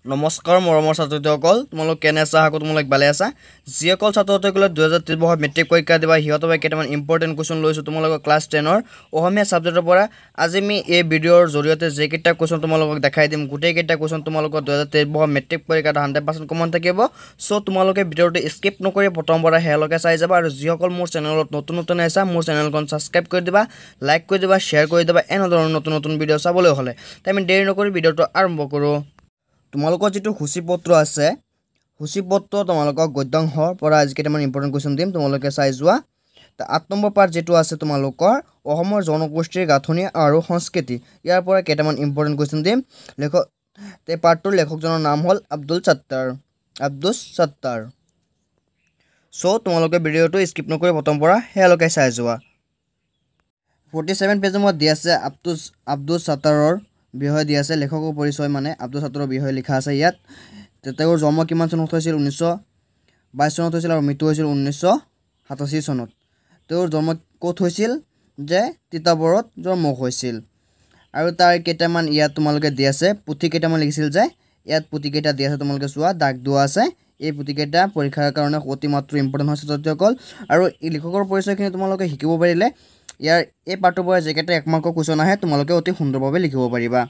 নমস্কাৰ মৰমৰ ছাত্ৰসকল তোমালোক কেনে আছা হাকো তোমালোক ভালে আছা যিসকল ছাত্ৰসকলে 2023 বৰ্ষৰ মেট্ৰিক পৰীক্ষা দিবা হিহঁতৰ বাবে কেইটামান ইম্পৰ্টেণ্ট কোৱেশ্চন লৈছো তোমালোকৰ ক্লাছ 10 ৰ অসমীয়া সাবজেক্টৰ পৰা আজি আমি এই ভিডিঅ'ৰ জৰিয়তে যে কেইটা কোৱেশ্চন তোমালোকক দেখাই দিম গোটেই কেইটা কোৱেশ্চন তোমালোকৰ 2023 বৰ্ষৰ মেট্ৰিক পৰীক্ষাত 100% কমন থাকিব সো তোমালোকে ভিডিঅ'টো স্কিপ নকৰি প্ৰথম পৰা হেলকে চাই যাবা আৰু যিসকল মোৰ চেনেলত নতুন আছা মোৰ চেনেলখন সাবস্ক্ৰাইব কৰি দিবা লাইক কৰি দিবা শেয়াৰ কৰি দিবা এনেধৰণৰ নতুন ভিডিঅ' চাবলৈ হলে তাই আমি দেৰি নকৰি ভিডিঅ'টো আৰম্ভ কৰো তোমালোকৰ যেটো সূচীপত্ৰ আছে সূচীপত্ৰ তোমালোকক গদ্যাংশৰ পৰা আজি কেইটামান ইম্পৰ্টেণ্ট কোৱেশ্চন দিম তোমালোকে চাই যোৱা 8 নম্বৰ পাৰ্ট যেটো আছে তোমালোকৰ অসমৰ জনগোষ্ঠীৰ গাঁথনি আৰু সংস্কৃতি ইয়াৰ পৰা কেইটামান ইম্পৰ্টেণ্ট কোৱেশ্চন দিম লেখক তে পাৰ্টৰ লেখকজনৰ নাম হ'ল আব্দুছ সত্তাৰ সো তোমালোকে ভিডিঅ'টো স্কিপ নকৰি প্ৰথম পৰা হেলকে চাই যোৱা 47 পেজত দিয়া আছে আব্দুছ সত্তাৰৰ বিষয় দিয়া আছে লেখকৰ পৰিচয় মানে আব্দুছ সত্তাৰৰ বিষয় লিখা আছে ইয়াত তেওঁৰ জন্ম কিমান চনত হৈছিল 1922 চনত হৈছিল আৰু মৃত্যু হৈছিল 1987 চনত তেওঁৰ জন্ম ক'ত হৈছিল যে তিতাবৰত জন্ম হৈছিল আৰু তাৰ কেইটামান ইয়াত তোমালোকে দিয়া আছে পুথি কেইটামান লিখিছিল যে ইয়াত পুথি কেইটা দিয়া আছে তোমালোকে চোৱা দাগ দুৱা আছে এই পুথি কেইটা পৰীক্ষাৰ কাৰণে অতি মাত্ৰ ইম্পৰ্টেণ্ট হৈছে ছাত্ৰসকল আৰু এই লেখকৰ পৰিচয়খিনি তোমালোকে শিকিব পাৰিলে ইয়াৰ এই পাৰ্টৰ পৰা যে কেইটা এক মাৰ্কৰ কোৱেশ্চন আহে তোমালোকে অতি সুন্দৰভাৱে লিখিব পাৰিবা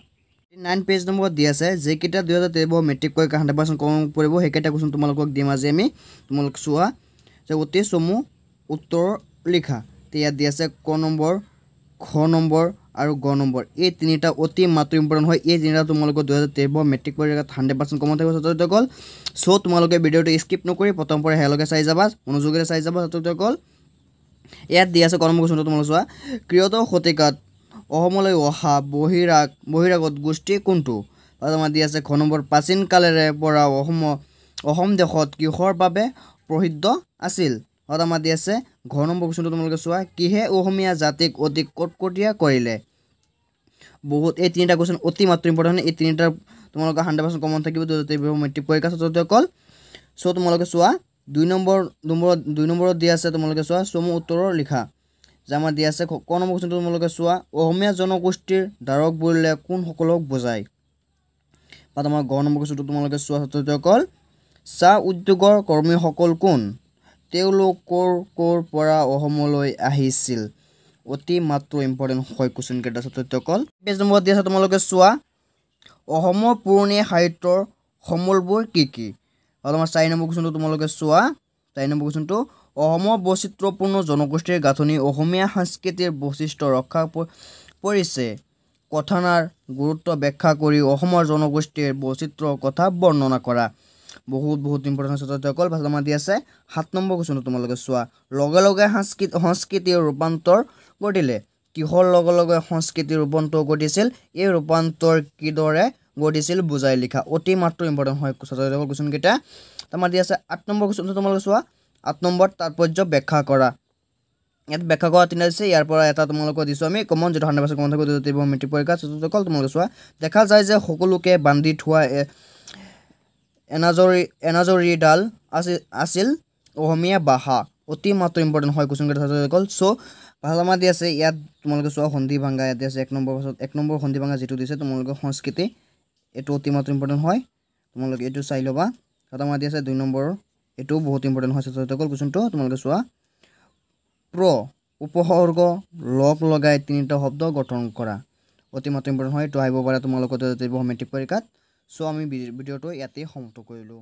9 পেজ নম্বৰ দিয়া আছে যে কেইটা 2023 মেট্ৰিক পৰীক্ষা 100% কমন পৰিব সেই কেইটা কোৱেশ্চন তোমালোকক দিম আজি আমি তোমালোক চোৱা যে অতি চমু উত্তৰ লিখা ইয়াত দিয়া আছে ক নম্বৰ খ নম্বৰ আৰু গ নম্বৰ এই তিনিটা অতি মাত্ৰ ইম্পৰ্টেণ্ট হয় এই তিনিটা তোমালোকৰ 2023 মেট্ৰিক পৰীক্ষাত 100% কমন থাকিব ছাত্ৰসকল সো তোমালোকে ভিডিঅ'টো স্কিপ নকৰি প্ৰথম পৰা হেলকে চাই যাবা মনোযোগেৰে চাই যাবা ছাত্ৰসকল ইয়াত দিয়া আছে ক নম্বৰ কোৱেশ্চনটো তোমালোক চোৱা ক্ৰিয়তৰ শতিকাত অসমলৈ অহা বহিৰাগত গোষ্ঠী কোনটো আমাৰ দিয়া আছে খ নম্বৰ প্ৰাচীন কালেৰে পৰা অসম দেশত কিহৰ বাবে প্ৰসিদ্ধ আছিল আমাৰ দিয়া আছে ঘ নম্বৰ কোৱেশ্চনটো তোমালোকে চোৱা কিহে অসমীয়া জাতিক অধিক কটকটীয়া কৰিলে বহুত এই তিনিটা কোৱেশ্চন অতি মাত্ৰ ইম্পৰ্টেণ্ট এই তিনিটা তোমালোকে 100% কমন থাকিব 2023 মেট্ৰিক পৰীক্ষা ছাত্ৰসকল সো তোমালোকে চোৱা 2 নম্বৰত দিয়া আছে তোমালোকে চোৱা চমু উত্তৰৰ লিখা জামা দিয়া আছে ক নম্বৰ কোৱেশ্চনটো তোমালোকে চোৱা অসমীয়া জনগোষ্ঠীৰ ধাৰক বুলিলে কোন সকলক বুজায় বা তোমাৰ গ নম্বৰ কোৱেশ্চনটো তোমালোকে চোৱা ছাত্ৰসকল চাহ উদ্যোগৰ কৰ্মীসকল কোন তেওঁলোকৰ কৰ পৰা অসমলৈ আহিছিল অতি মাত্ৰ ইম্পৰ্টেণ্ট হয় কোৱেশ্চন কেইটা ছাত্ৰসকল পেজ নম্বৰত দিয়া আছে তোমালোকে চোৱা অসমৰ পুৰণি সাহিত্যৰ সমলবোৰ কি আৰু তোমাৰ 4 নম্বৰ কোৱেশ্চনটো তোমালোকে চোৱা 4 নম্বৰ কোৱেশ্চনটো অসমৰ বৈচিত্ৰ্যপূৰ্ণ জনগোষ্ঠীৰ গাঁথনি অসমীয়া সংস্কৃতিৰ বৈশিষ্ট্য ৰক্ষা পৰিছে কথানাৰ গুৰুত্ব ব্যাখ্যা কৰি অসমৰ জনগোষ্ঠীৰ বৈচিত্ৰ্যৰ কথা বৰ্ণনা কৰা বহুত ইম্পৰ্টেণ্ট ছাত্ৰসকল ভাষা দি আছে 7 নম্বৰ কোৱেশ্চনটো তোমালোকে চোৱা লগে সংস্কৃতিৰ ৰূপান্তৰ ঘটিলে কিহৰ লগে সংস্কৃতিৰ ৰূপান্তৰ ঘটিছিল এই ৰূপান্তৰ কিদৰে ঘটিছিল বুজাই লিখা অতি মাত্ৰ ইম্পৰ্টেণ্ট হয় ছাত্ৰসকল কোৱেশ্চন কেইটা আমাৰ দি আছে 8 নম্বৰ কোৱেশ্চনটো তোমালোকে চোৱা 8 নম্বৰ তাৎপৰ্য ব্যাখ্যা কৰা ইয়াত ব্যাখ্যা কৰা তিনিটা আছে ইয়াৰ পৰা এটা তোমালোকক দিছো আমি কমন যেটো 100% কমন থাকিব 2023 মেট্ৰিক পৰীক্ষা ছাত্ৰসকল তোমালোকে চোৱা দেখা যায় যে সকলোকে বান্ধি থোৱা এনাজৰীডাল আছিল অসমীয়া ভাষা অতি মাত্ৰ ইম্পৰ্টেণ্ট হয় কোৱেশ্চন কেইটা ছাত্ৰসকল সো ভাষা দি আছে ইয়াত তোমালোকে চোৱা সন্ধি ভাঙা ইয়াত আছে 1 নম্বৰ সন্ধি ভাঙা যেটো দিছে তোমালোকে সংস্কৃতি এটো অতি মাত্ৰ ইম্পৰ্টেণ্ট হয় তোমালোকে এটো চাই লবা ভাষা দি আছে 2 নম্বৰ এটো বহুত ইম্পৰ্টেণ্ট হয় ছাত্ৰসকল কোৱেশ্চনটো তোমালোকে চোৱা উপসৰ্গ লগ লগাই তিনিটা শব্দ গঠন কৰা অতি মাত্ৰ ইম্পৰ্টেণ্ট হয় এটো আহিব পাৰে তোমালোকৰ 2023 মেট্ৰিক পৰীক্ষাত সো আমি ভিডিঅ'টো ইয়াতে সমাপ্ত কৰিলো